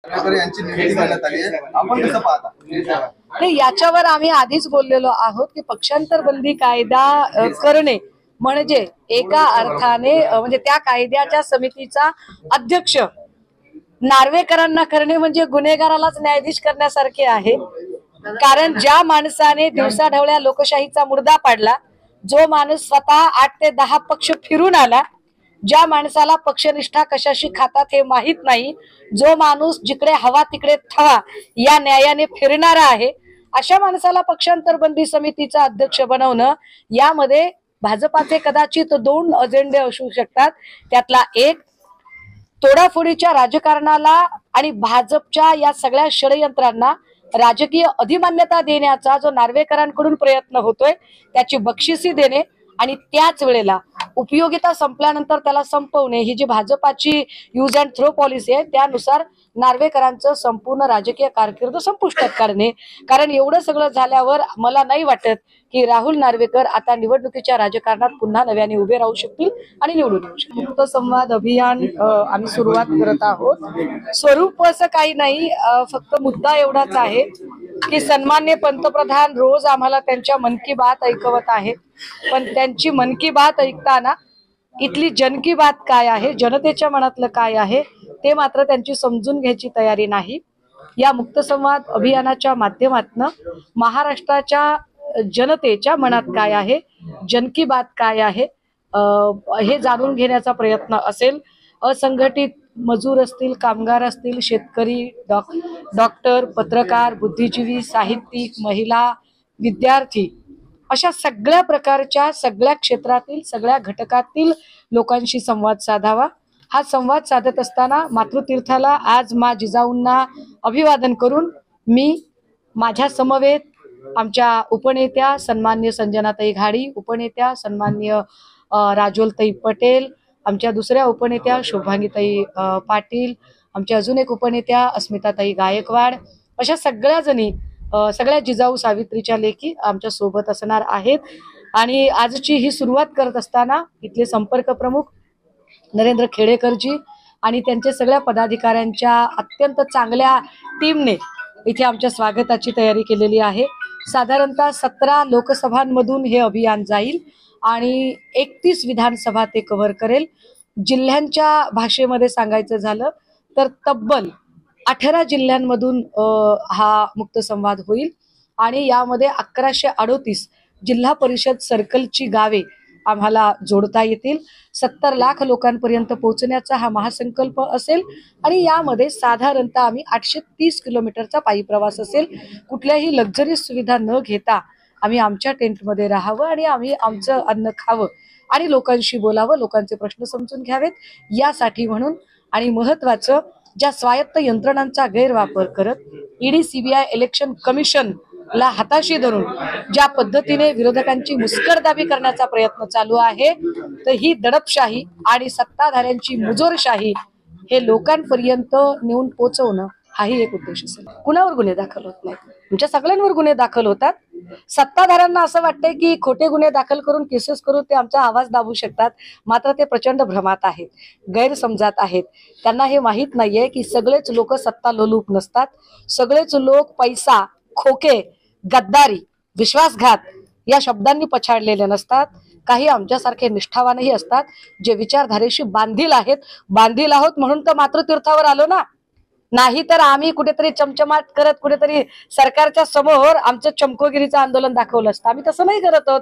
यांची नियुक्ती करण्यात आली आहे, आपण कसं पाहता? नाही, याच्यावर आम्ही आधीच बोललेलो आहोत की पक्षांतर बंदी कायदा करणे म्हणजे एका अर्थाने म्हणजे त्या कायद्याच्या समितीचा अध्यक्ष नार्वेकरांना करणे म्हणजे गुन्हेगारालाच न्यायाधीश करण्यासारखे आहे। कारण ज्या माणसाने दिवसाढवळ्या लोकशाहीचा मुर्दा पाडला, जो माणूस स्वतः 8 ते 10 पक्ष फिरून आला, ज्या माणसाला पक्षनिष्ठा कशाशी खातात हे माहित नाही, जो माणूस जिकडे हवा तिकडे थवा या न्यायाने फिरणारा आहे, अशा माणसाला पक्षांतर बंदी समितीचा अध्यक्ष बनवणं, यामध्ये भाजपाचे कदाचित 2 अजेंडे असू शकतात। त्यातला एक, तोडाफोडीच्या राजकारणाला आणि भाजपच्या या सगळ्या षडयंत्रांना राजकीय अधिमान्यता देण्याचा जो नार्वेकरांकडून प्रयत्न होतोय, त्याची बक्षिसी देणे आणि त्याच वेळेला उपयोगिता संपल्यानंतर त्याला संपवणे, ही जी भाजपाची यूज अँड थ्रो पॉलिसी आहे, त्यानुसार नार्वेकरांचं संपूर्ण राजकीय कारकीर्द संपुष्टात काढणे। कारण एवढं सगळं झाल्यावर मला नाही वाटत की राहुल नार्वेकर आता निवडणुकीच्या राजकारणात पुन्हा नव्याने उभे राहू शकतील आणि निवडून येऊ शकतील। मुक्त संवाद अभियान आम्ही सुरुवात करत आहोत। स्वरूप असं काही नाही, फक्त मुद्दा एवढाच आहे की सन्माननीय पंतप्रधान रोज आम्हाला त्यांच्या मन की बात ऐकवत आहेत, पण त्यांची मन की बात ऐकताना इथली जन की बात काय आहे, जनतेच्या मनातलं काय आहे, ते मात्र त्यांची समजून घ्यायची तयारी नाही। या मुक्त संवाद अभियानाच्या माध्यमातून महाराष्ट्राच्या जनतेच्या मनात काय आहे, जन की बात काय आहे, हे जाणून घेण्याचा प्रयत्न असेल। असंघटित मजूर असतील, कामगार असतील, शेतकरी, डॉक्टर, पत्रकार, बुद्धिजीवी, साहित्यिक, महिला, विद्यार्थी, अशा सगळ्या प्रकारच्या सगळ्या क्षेत्रातील सगळ्या घटकातील लोकांशी संवाद साधावा। हा संवाद साधत असताना मातृतीर्थाला आज मा जिजाऊंना अभिवादन करून मी माझ्या समवेत आमच्या उपनेत्या सन्माननीय संजनाताई घाडी, उपनेत्या सन्माननीय राजोलताई पटेल, आमच्या दुसऱ्या उपनेत्या शुभांगीताई पाटील, आमच्या अजून एक उपनेत्या अस्मिताताई गायकवाड, अशा सगळ्या जणी सगळ्या जिजाऊ सावित्रीच्या लेखी आमच्या सोबत असणार आहेत। आणि आजची ही सुरुवात करत असताना इथले संपर्क प्रमुख नरेंद्र खेडेकरजी आणि त्यांच्या सगळ्या पदाधिकाऱ्यांच्या अत्यंत चांगल्या टीमने इथे आमच्या स्वागताची तयारी केलेली आहे। साधारणतः 17 लोकसभांमधून हे अभियान जाईल आणि 31 विधानसभा ते कव्हर करेल। जिल्ह्यांच्या भाषेमध्ये सांगायचं झालं तर तब्बल 18 जिल्ह्यांमधून हा मुक्त संवाद होईल आणि यामध्ये 1138 जिल्हा परिषद सर्कलची गावे आम्हाला जोडता येतील। 70 लाख लोकांपर्यंत पोहोचण्याचा हा महासंकल्प असेल आणि यामध्ये साधारणतः आम्ही 830 किलोमीटरचा पायी प्रवास असेल। कुठल्याही लक्झरी सुविधा न घेता आम्ही आमच्या टेंटमध्ये राहावं आणि आम्ही आमचं अन्न खावं आणि लोकांशी बोलावं, लोकांचे प्रश्न समजून घ्यावेत यासाठी म्हणून। आणि महत्वाचं, ज्या स्वायत्त यंत्रणांचा गैरवापर करत ईडी, सीबीआय, इलेक्शन कमिशन ला हाताशी धरून ज्या पद्धतीने विरोधकांची मुस्करदाबी करण्याचा प्रयत्न चालू आहे, तर ही दडपशाही आणि सत्ताधाऱ्यांची मुजोरशाही हे लोकांपर्यंत नेऊन पोहोचवणं हाही एक उद्देश असेल। कुणावर गुन्हे दाखल होत नाहीत, तुमच्या सगळ्यांवर गुन्हे दाखल होतात। सत्ताधाऱ्यांना असं वाटतंय की खोटे गुन्हे दाखल करून केसेस करून ते आमचा आवाज दाबू शकतात, मात्र ते प्रचंड भ्रमात आहेत, गैरसमजात आहेत। त्यांना हे माहीत नाहीये की सगळेच लोक सत्ता लोलूप नसतात, सगळेच लोक पैसा, खोके, गद्दारी, विश्वासघात या शब्दांनी पछाडलेले नसतात। काही आमच्यासारखे निष्ठावानही असतात जे विचारधारेशी बांधील आहेत। बांधील आहोत म्हणून तर मातृतीर्थावर आलो ना, नाही तर आम्ही कुठेतरी चमचमाट करत कुठेतरी सरकारच्या समोर आमचं चमकोगिरीचं आंदोलन दाखवलं असतं। आम्ही तसं नाही करत आहोत।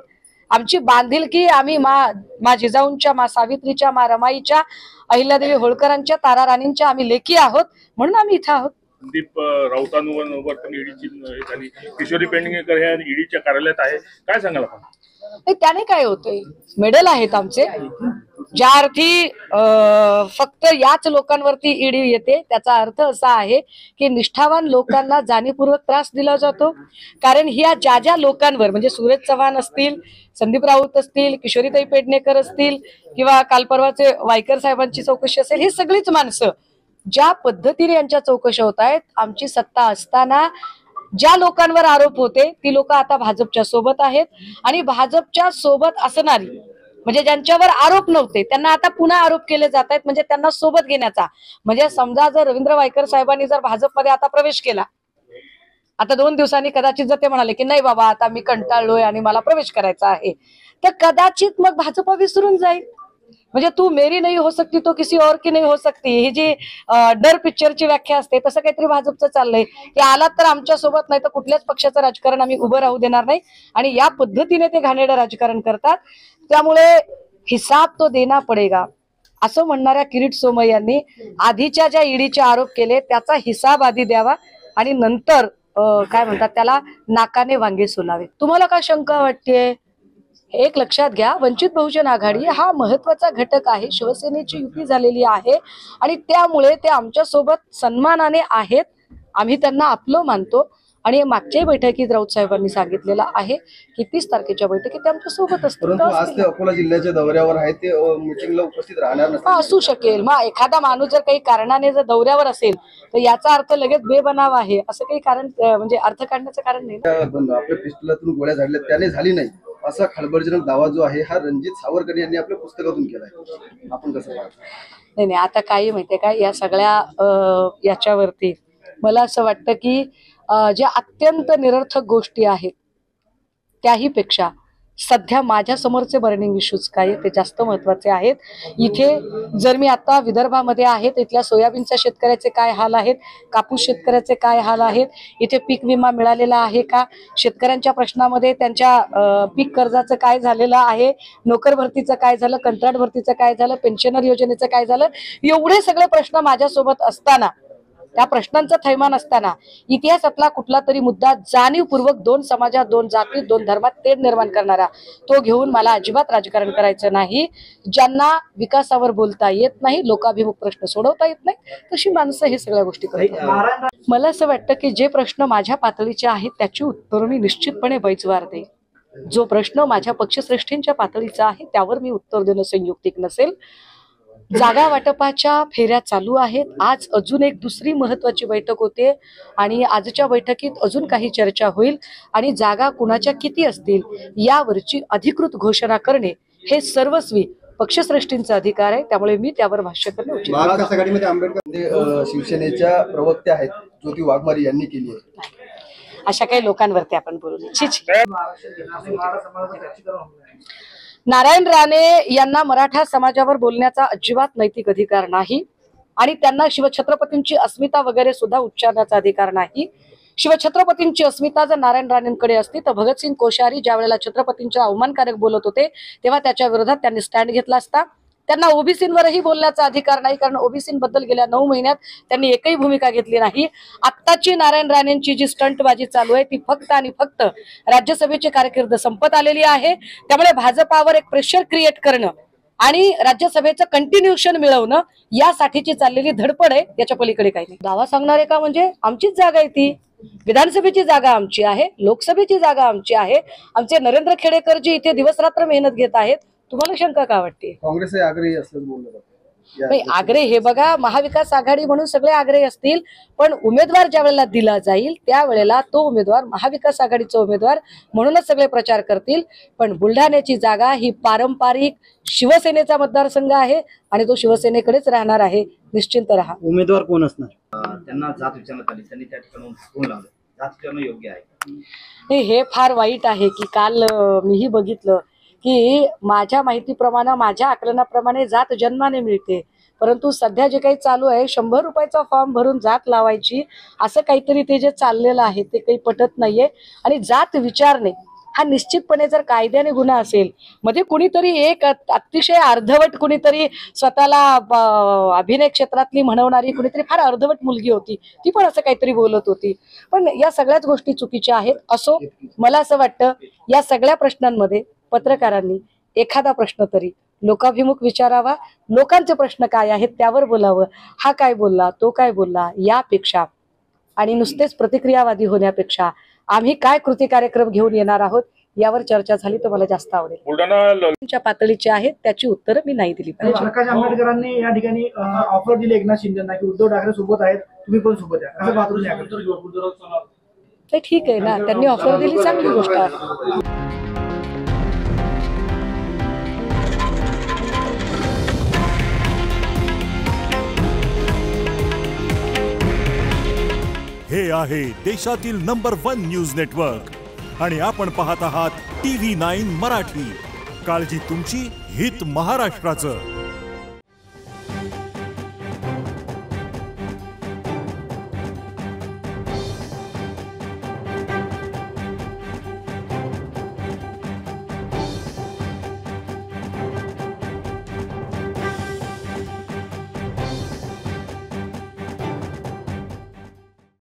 आमची बांधिलकी आम्ही मा जिजाऊंच्या, मा सावित्रीच्या, मा रमाईच्या, अहिल्यादेवी होळकरांच्या, तारा राणींच्या आम्ही लेकी आहोत, म्हणून आम्ही इथं आहोत। संदीप राऊतांवर पण ईडीची झाली, किशोरी पेडणेकर हे ईडीच्या कार्यालयात आहे, काय सांगाल आपण? त्याने काय होतंय, मेडल आहेत आमचे, ज्या अर्थी फक्त याच लोकांवरती ईडी येते, त्याचा अर्थ असा आहे की निष्ठावान लोकांना जाणीवपूर्वक त्रास दिला जातो। कारण ह्या ज्या लोकांवर, म्हणजे सुरेश चव्हाण असतील, संदीप राऊत असतील, किशोरीताई पेडणेकर असतील किंवा काल परवाचे वायकर साहेबांची चौकशी असेल, ही सगळीच माणसं ज्या पद्धतीने यांच्या चौकशा होत आहेत, आमची सत्ता असताना ज्या लोकांवर आरोप होते ती लोक आता भाजपच्या सोबत आहेत आणि भाजपच्या सोबत असणारी म्हणजे ज्यांच्यावर आरोप नव्हते त्यांना आता पुन्हा आरोप केले जात आहेत, म्हणजे त्यांना सोबत घेण्याचा. म्हणजे समजा जर रवींद्र वायकर साहेबांनी जर भाजपमध्ये आता प्रवेश केला, आता 2 दिवसांनी कदाचित जर ते म्हणाले की नाही बाबा आता मी कंटाळलोय आणि मला प्रवेश करायचा आहे, तर कदाचित मग भाजप विसरून जाईल. म्हणजे तू मेरी नहीं हो सकती तो किसी और की नहीं हो सकती, ही जी डर पिक्चरची व्याख्या असते तसं काहीतरी भाजपचं चाललंय की आलात तर आमच्या सोबत, नाही तर कुठल्याच पक्षाचं राजकारण आम्ही उभं राहू देणार नाही. आणि या पद्धतीने ते घाणेरडं राजकारण करतात. त्यामुळे हिसाब तो देना पडेगा असं म्हणणाऱ्या किरीट सोमय्या यांनी आधीच्या ज्या ईडीचे आरोप केले त्याचा हिसाब आधी द्यावा आणि नंतर काय म्हणतात त्याला नाकाने वांगे सोलावे. तुम्हाला काय शंका वाटते? एक लक्षात घ्या, वंचित बहुजन आघाडी हा महत्वाचा घटक आहे. शिवसेनेची युती झालेली आहे आणि त्यामुळे ते आमच्या सोबत सन्मानाने आहेत. आम्ही त्यांना आपलं मानतो आणि मागच्याही बैठकीत राऊत साहेबांनी सांगितलेलं आहे की 30 तारखेच्या बैठकीत ते आमच्या सोबत असतील. परंतु आज ते अकोला जिल्ह्याच्या दौऱ्यावर आहे, ते मीटिंगला उपस्थित राहणार नसतील. असू शकेल. मग एखादा माणूस जर काही कारणाने जर दौऱ्यावर असेल तर याचा अर्थ लगेच बेबनाव आहे असं काही कारण म्हणजे अर्थ काढण्याचं कारण नाही. आपल्या पिस्तुलातून गोळ्या झाडल्या त्याने झाली नाही असा खळबळजनक दावा जो आहे हा रणजित सावरकर यांनी आपल्या पुस्तकातून केलाय. आपण कसं पाहतो? नाही, आता काही माहितीये का, या सगळ्या याच्यावरती मला असं वाटतं की ज्या अत्यंत निरर्थक गोष्टी आहेत त्याही पेक्षा सध्या माझ्या समोरचे बर्निंग इश्यूज काय ते जास्त महत्वाचे आहेत. इथे जर मी आता विदर्भामध्ये आहे तर इथल्या सोयाबीनच्या शेतकऱ्याचे काय हाल आहेत, कापूस शेतकऱ्याचे काय हाल आहेत, इथे पीक विमा मिळालेला आहे का, शेतकऱ्यांच्या प्रश्नामध्ये त्यांच्या पीक कर्जाचं काय झालेलं आहे, नोकर भरतीचं काय झालं, कंत्राट भरतीचं काय झालं, पेन्शनर योजनेचं काय झालं, एवढे सगळे प्रश्न माझ्यासोबत असताना, त्या प्रश्नांचं थैमान असताना इतिहासातला कुठला तरी मुद्दा जाणीवपूर्वक 2 समाजात 2 जाती 2 धर्मात तेढ निर्माण करणारा तो घेऊन मला अजिबात राजकारण करायचं नाही. ज्यांना विकासावर बोलता येत नाही, लोकाभिमुख प्रश्न सोडवता येत नाही, तशी माणसं हे सगळ्या गोष्टी करतात. मला असं वाटतं की जे प्रश्न माझ्या पातळीचे आहेत त्याची उत्तरं मी निश्चितपणे बैजवार देईन. जो प्रश्न माझ्या पक्षश्रेष्ठींच्या पातळीचा आहे त्यावर मी उत्तर देणं संयुक्तिक नसेल. जागा वाटपाच्या फेऱ्या चालू आहेत. आज अजून एक दुसरी महत्वाची बैठक होते आणि आजच्या बैठकीत अजून काही चर्चा होईल आणि जागा कुणाच्या किती असतील यावरची अधिकृत घोषणा करणे हे सर्वस्वी पक्षश्रेष्ठींचा अधिकार आहे. त्यामुळे मी त्यावर भाष्य करणे उचित. महाविकास आघाडीमध्ये आंबेडकर शिवसेनेच्या प्रवक्त्या आहेत ज्योती वाघमारे यांनी केली आहे. अशा काही लोकांवरती आपण बोलू नये. नारायण राणे यांना मराठा समाजावर बोलण्याचा अजिबात नैतिक अधिकार नाही आणि त्यांना शिवछत्रपतींची अस्मिता वगैरे सुद्धा उच्चारण्याचा अधिकार नाही. शिवछत्रपतींची अस्मिता जर नारायण राणेंकडे असती तर भगतसिंग कोश्यारी ज्या वेळेला छत्रपतींच्या अवमानकारक बोलत होते तेव्हा त्याच्या विरोधात त्यांनी स्टँड घेतला असता. त्यांना ओबीसींवरही बोलण्याचा अधिकार नाही, कारण ओबीसींबद्दल गेल्या 9 महिन्यात त्यांनी एकही भूमिका घेतली नाही. आत्ताची नारायण राणेंची जी स्टंटबाजी चालू आहे ती फक्त आणि फक्त राज्यसभेची कारकीर्द संपत आलेली आहे. त्यामुळे भाजपावर एक प्रेशर क्रिएट करणं आणि राज्यसभेचं कंटिन्युएशन मिळवणं यासाठीची चाललेली धडपड आहे. याच्या पलीकडे काही नाही. दावा सांगणारे का म्हणजे आमचीच जागा आहे ती. विधानसभेची जागा आमची आहे, लोकसभेची जागा आमची आहे. आमचे नरेंद्र खेडेकर जी इथे दिवसरात्र मेहनत घेत आहेत. तुम्हाला शंका का वाटते? काँग्रेस आग्रही असल्याचं बोललं जातं. नाही, आग्रही हे बघा, महाविकास आघाडी म्हणून सगळे आग्रही असतील, पण उमेदवार ज्या वेळेला दिला जाईल त्यावेळेला तो उमेदवार महाविकास आघाडीचा उमेदवार म्हणूनच सगळे प्रचार करतील. पण बुलढाण्याची जागा ही पारंपरिक शिवसेनेचा मतदारसंघ आहे आणि तो शिवसेनेकडेच राहणार आहे. निश्चिंत राहा. उमेदवार कोण असणार? त्यांना जात विचारण्यात आली, त्यांनी त्या ठिकाणी फोन लावले. जात विचारणं योग्य आहे? नाही, हे फार वाईट आहे की काल मीही बघितलं की माझ्या माहितीप्रमाणे, माझ्या आकलनाप्रमाणे जात जन्माने मिळते, परंतु सध्या जे काही चालू आहे 100 रुपयाचा फॉर्म भरून जात लावायची असं काहीतरी ते जे चाललेलं आहे ते काही पटत नाहीये. आणि जात विचारणे हा निश्चितपणे जर कायद्याने गुन्हा असेल, मध्ये कुणीतरी एक अतिशय अर्धवट कुणीतरी स्वतःला अभिनय क्षेत्रातली म्हणवणारी कुणीतरी फार अर्धवट मुलगी होती, ती पण असं काहीतरी बोलत होती. पण या सगळ्याच गोष्टी चुकीच्या आहेत. असो, मला असं वाटतं या सगळ्या प्रश्नांमध्ये पत्रकारांनी एखादा प्रश्न तरी लोकाभिमुख विचारावा. लोकांचे प्रश्न काय आहेत त्यावर बोलावं. हा काय बोलला, तो काय बोलला यापेक्षा आणि नुसतेच प्रतिक्रियावादी होण्यापेक्षा आम्ही काय कृती कार्यक्रम घेऊन येणार आहोत यावर चर्चा झाली तर मला जास्त आवडेल. बुलढाणा पातळीचे आहेत त्याची उत्तरं मी नाही दिली पाहिजे. प्रकाश आंबेडकरांनी या ठिकाणी ऑफर दिली एकनाथ शिंदेना की उद्धव ठाकरे सोबत आहेत, तुम्ही पण सोबत आहे, असं पाहतो. ठीक आहे ना, त्यांनी ऑफर दिली, चांगली गोष्ट आहे. हे आहे देशातील नंबर 1 न्यूज नेटवर्क आणि आपण पाहत आहात TV9 मराठी. काळजी तुमची, हित महाराष्ट्राचं.